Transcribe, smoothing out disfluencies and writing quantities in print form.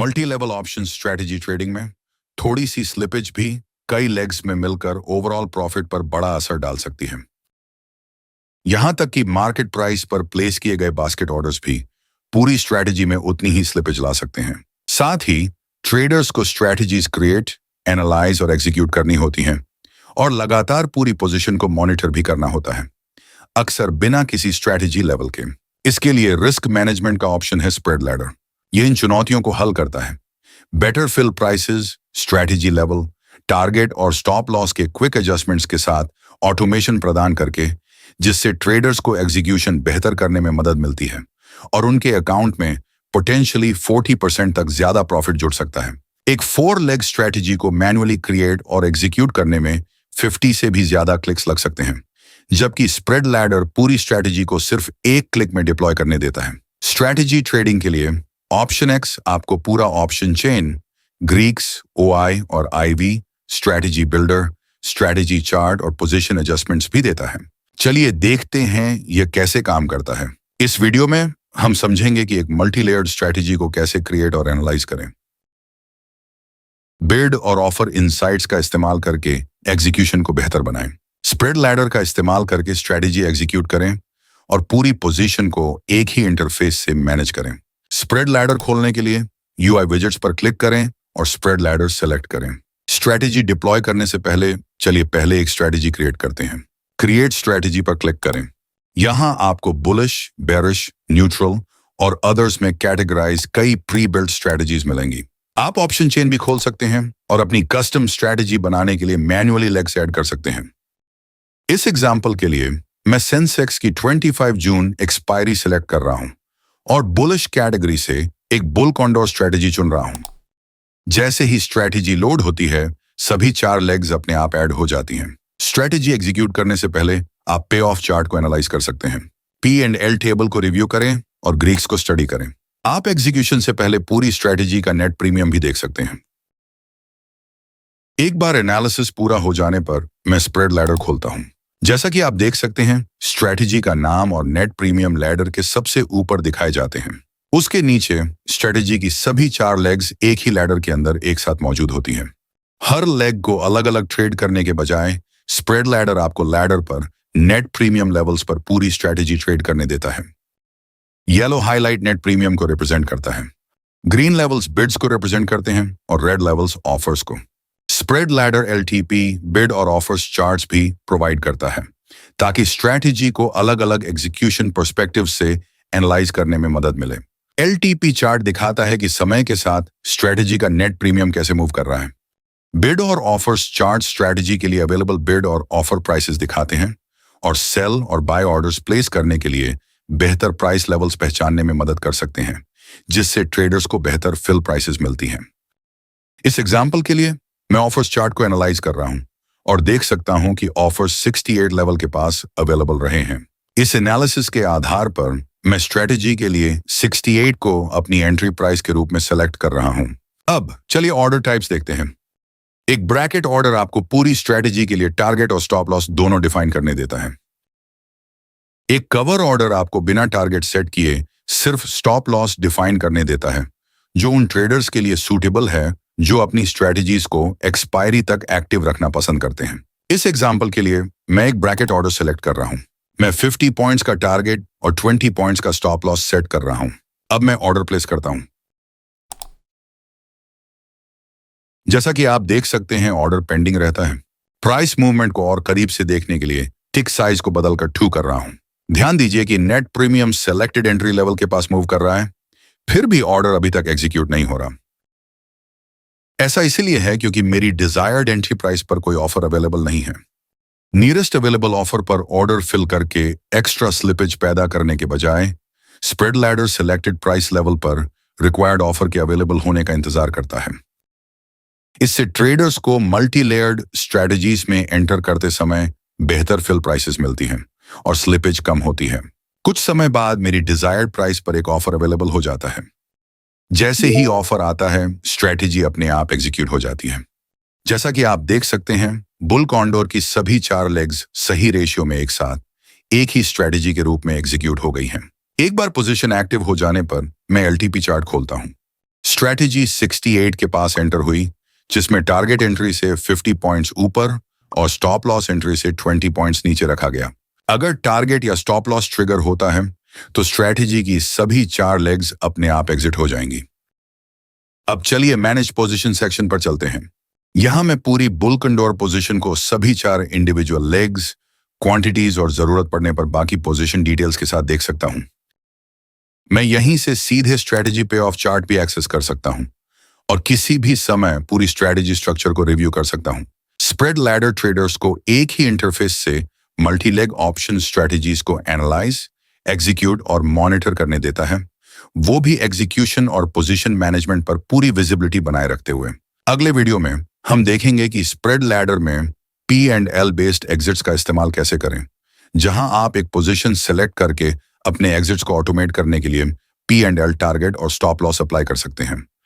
Multi level option strategy trading में थोड़ी सी slippage भी कई लेग्स में मिलकर ओवरऑल प्रॉफिट पर बड़ा असर डाल सकती है। यहां तक कि मार्केट प्राइस पर प्लेस किए गए बास्केट ऑर्डर्स भी पूरी स्ट्रेटजी में उतनी ही स्लिपेज ला सकते हैं। साथ ही ट्रेडर्स को स्ट्रेटजीज क्रिएट, एनालाइज और एग्जीक्यूट करनी होती हैं और लगातार पूरी पोजीशन को मॉनिटर भी करना होता है, अक्सर बिना किसी स्ट्रेटजी लेवल के। इसके लिए रिस्क मैनेजमेंट का ऑप्शन है स्प्रेड लैडर। ये इन चुनौतियों को हल करता है। Better fill prices, strategy level, target और स्टॉप लॉस के क्विक एडजस्टमेंट्स के साथ ऑटोमेशन प्रदान करके, जिससे ट्रेडर्स को एग्जीक्यूशन बेहतर करने में मदद मिलती है और उनके अकाउंट में पोटेंशियली 40% तक ज्यादा प्रॉफिट जुड़ सकता है। एक 4 लेग स्ट्रेटजी को मैन्युअली क्रिएट और एग्जीक्यूट करने में 50 से भी ज्यादा क्लिक्स लग सकते हैं, जबकि स्प्रेड लैडर पूरी स्ट्रेटजी को सिर्फ एक क्लिक में डिप्लॉय करने देता है। स्ट्रेटजी ट्रेडिंग के लिए ऑप्शन एक्स आपको पूरा ऑप्शन चेन, ग्रीक्स, ओआई और IV, strategy builder, strategy chart और पोजीशन एडजस्टमेंट्स भी देता है। चलिए देखते हैं यह कैसे काम करता है। इस वीडियो में हम समझेंगे कि एक मल्टी लेयर्ड स्ट्रेटजी को कैसे क्रिएट और एनालाइज करें। बिड और ऑफर इनसाइट्स का इस्तेमाल करके एग्जीक्यूशन को बेहतर बनाएं। स्प्रेड लैडर का इस्तेमाल करके स्ट्रेटजी एग्जीक्यूट करें और पूरी पोजीशन को एक ही इंटरफेस से मैनेज करें। स्प्रेड लैडर खोलने के लिए यूआई विजेट्स पर क्लिक करें और स्प्रेड लैडर सेलेक्ट करें। स्ट्रेटजी डिप्लॉय करने से चलिए पहले एक स्ट्रेटजी क्रिएट करते हैं। क्रिएट स्ट्रेटजी पर क्लिक करें। यहां आपको बुलिश, बेरिश, न्यूट्रल और अदर्स में कैटेगराइज कई प्री बिल्ट स्ट्रेटजीज मिलेंगी। आप ऑप्शन चेन भी खोल सकते हैं और अपनी कस्टम स्ट्रेटजी बनाने के लिए मैन्युअली लेग्स ऐड कर सकते हैं। इस एग्जाम्पल के लिए मैं सेंसेक्स की 25 जून एक्सपायरी सिलेक्ट कर रहा हूं और बुलिश कैटेगरी से एक बुल कॉन्डोर स्ट्रेटजी चुन रहा हूं। जैसे ही स्ट्रेटजी लोड होती है, सभी 4 लेग्स अपने आप ऐड हो जाती हैं। स्ट्रेटजी एग्जीक्यूट करने से पहले आप पे ऑफ चार्ट को एनालाइज कर सकते हैं। P&L टेबल को रिव्यू करें और ग्रीक्स को स्टडी करें। आप एग्जीक्यूशन से पहले पूरी स्ट्रेटजी का नेट प्रीमियम भी देख सकते हैं। एक बार एनालिसिस पूरा हो जाने पर मैं स्प्रेड लैडर खोलता हूं। जैसा कि आप देख सकते हैं, स्ट्रेटजी का नाम और नेट प्रीमियम लैडर के सबसे ऊपर दिखाए जाते हैं। उसके नीचे स्ट्रेटजी की सभी 4 लेग्स एक ही लैडर के अंदर एक साथ मौजूद होती हैं। हर लेग को अलग अलग ट्रेड करने के बजाय स्प्रेड लैडर आपको लैडर पर नेट प्रीमियम लेवल्स पर पूरी स्ट्रेटजी ट्रेड करने देता है। येलो हाईलाइट नेट प्रीमियम को रिप्रेजेंट करता है, ग्रीन लेवल्स बिड्स को रिप्रेजेंट करते हैं और रेड लेवल्स ऑफर्स को। स्प्रेड लैडर एलटीपी, बिड और ऑफर्स चार्ट्स भी प्रोवाइड करता है ताकि स्ट्रेटजी को अलग अलग एग्जीक्यूशन पर्सपेक्टिव से एनालाइज करने में मदद मिले। एलटीपी चार्ट दिखाता है कि समय के साथ स्ट्रेटजी का नेट प्रीमियम कैसे मूव कर रहा है। बिड और ऑफर्स चार्ट स्ट्रेटजी के लिए अवेलेबल बिड और ऑफर प्राइसेस दिखाते हैं और सेल और बाय ऑर्डर्स प्लेस करने के लिए बेहतर प्राइस लेवल्स पहचानने में मदद कर सकते हैं, जिससे ट्रेडर्स को बेहतर फिल प्राइसेस मिलती हैं। इस एग्जाम्पल के लिए मैं ऑफर्स चार्ट को एनालाइज कर रहा हूं और देख सकता हूं कि ऑफर्स 68 लेवल के पास अवेलेबल रहे हैं। इस एनालिसिस के आधार पर मैं स्ट्रेटजी के लिए 68 को अपनी एंट्री प्राइस के रूप में सेलेक्ट कर रहा हूं। अब चलिए ऑर्डर टाइप्स देखते हैं। एक ब्रैकेट ऑर्डर आपको पूरी स्ट्रेटजी के लिए टारगेट और स्टॉप लॉस दोनों डिफाइन करने देता है। एक कवर ऑर्डर आपको बिना टारगेट सेट किए सिर्फ स्टॉप लॉस डिफाइन करने देता है, जो उन ट्रेडर्स के लिए सूटेबल है जो अपनी स्ट्रेटजीज को एक्सपायरी तक एक्टिव रखना पसंद करते हैं। इस एग्जाम्पल के लिए मैं एक ब्रैकेट ऑर्डर सेलेक्ट कर रहा हूं। मैं 50 पॉइंट्स का टारगेट और 20 पॉइंट्स का स्टॉप लॉस सेट कर रहा हूं। अब मैं ऑर्डर प्लेस करता हूं। जैसा कि आप देख सकते हैं, ऑर्डर पेंडिंग रहता है। प्राइस मूवमेंट को और करीब से देखने के लिए टिक साइज को बदलकर 2 कर रहा हूं। ध्यान दीजिए कि net premium selected entry level के पास मूव कर रहा है, फिर भी ऑर्डर अभी तक एग्जीक्यूट नहीं हो रहा। ऐसा इसलिए है क्योंकि मेरी डिजायर्ड एंट्री प्राइस पर कोई ऑफर अवेलेबल नहीं है। नियरेस्ट अवेलेबल ऑफर पर ऑर्डर फिल करके एक्स्ट्रा स्लिपेज पैदा करने के बजाय spread ladder selected price level पर रिक्वायर्ड ऑफर के अवेलेबल होने का इंतजार करता है। इससे ट्रेडर्स को मल्टी लेयर्ड स्ट्रेटजीज में एंटर करते समय बेहतर फिल प्राइसेस मिलती हैं और स्लिपेज कम होती है। कुछ समय बाद मेरी डिजायर्ड प्राइस पर एक ऑफर अवेलेबल हो जाता है। जैसे ही ऑफर आता है, स्ट्रेटजी अपने आप एग्जीक्यूट हो जाती है। जैसा कि आप देख सकते हैं, बुल कॉन्डोर की सभी 4 लेग्स सही रेशियो में एक साथ एक ही स्ट्रेटजी के रूप में एग्जीक्यूट हो गई हैं। एक बार पोजीशन एक्टिव हो जाने पर मैं एलटीपी चार्ट खोलता हूं। स्ट्रैटेजी 68 के पास एंटर हुई, जिसमें टारगेट एंट्री से 50 पॉइंट्स ऊपर और स्टॉप लॉस एंट्री से 20 पॉइंट्स नीचे रखा गया। अगर टारगेट या स्टॉप लॉस ट्रिगर होता है तो स्ट्रैटेजी की सभी 4 लेग्स अपने आप एग्जिट हो जाएंगी। अब चलिए मैनेज पोजीशन सेक्शन पर चलते हैं। यहां मैं पूरी बुल कंडोर पोजीशन को सभी 4 इंडिविजुअल लेग्स, क्वांटिटीज और जरूरत पड़ने पर बाकी पोजीशन डिटेल्स के साथ देख सकता हूं। मैं यहीं से सीधे स्ट्रैटेजी पे ऑफ चार्ट भी एक्सेस कर सकता हूं और किसी भी समय पूरी स्ट्रैटेजी स्ट्रक्चर को रिव्यू कर सकता हूं। स्प्रेड लैडर ट्रेडर्स को एक ही इंटरफेस से मल्टी लेग ऑप्शन स्ट्रैटेजीज को एनालाइज, एग्जीक्यूट और मॉनिटर करने देता है, वो भी एग्जीक्यूशन और पोजीशन मैनेजमेंट पर पूरी विजिबिलिटी बनाए रखते हुए। अगले वीडियो में हम देखेंगे कि स्प्रेड लैडर में P&L बेस्ड एग्जिट्स का इस्तेमाल कैसे करें, जहां आप एक पोजीशन सेलेक्ट करके अपने एग्जिट्स को ऑटोमेट करने के लिए P&L टारगेट और स्टॉप लॉस अप्लाई कर सकते हैं।